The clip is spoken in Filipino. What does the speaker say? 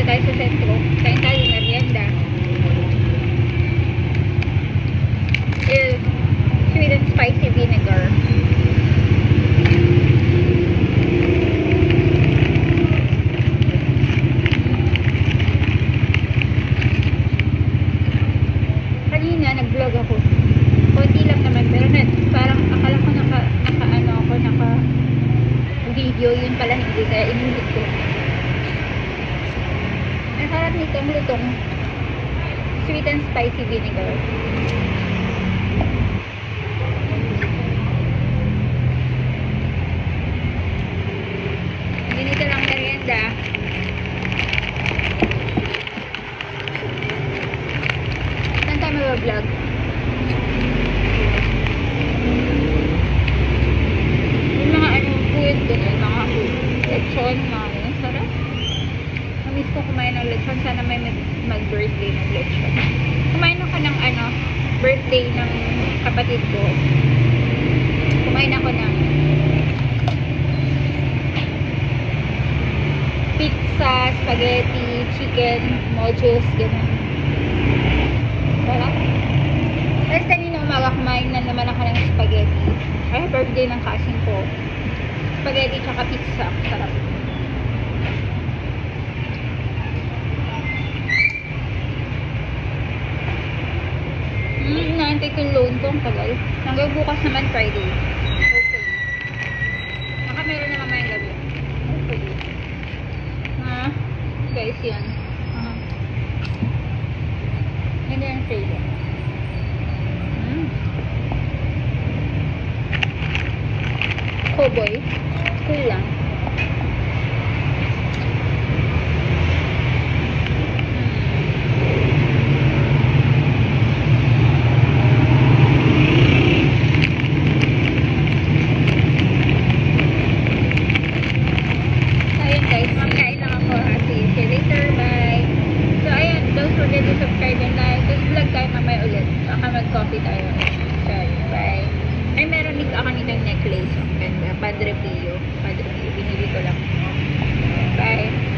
tayo sa sentro. Kain tayo merienda. Is sweet and spicy vinegar. Kanina nag-vlog ako. Konti lang naman, pero parang akala ko naka video, yun pala hindi, kaya inulit ko. Ang sarap nitong lutong sweet and spicy vinegar. Ganito lang merienda. Saan tayo mag-vlog? Yung mga food dun, yung mga food. Lechon, mga sarap. Namiss ko kumain ng lechon. Sana may mag-birthday ng lechon. Kumain ako ng birthday ng kapatid ko. Kumain ako ng pizza, spaghetti, chicken, mojos, gano'n. Sarap. Tapos kanina umaga kumain na naman ako ng spaghetti. Ay, birthday ng kasing ko. Spaghetti tsaka pizza. Sarap. Naantay ko yung loan ko. Ang tagal. Hanggang bukas naman Friday. Hopefully. Baka meron na mamayang gabi. Hopefully. Guys, yan. Ganda yung trailer. Cowboy. Cool lang. Ayun guys, magkain lang ako ha. See you later. Bye. So ayun, don't forget to subscribe and like. Tapos vlog tayo mamaya ulit. Baka mag-coffee tayo. So, bye. Ay, meron din ako nitong necklace. Ang ganda. Padre Pio. Binili ko lang. Bye.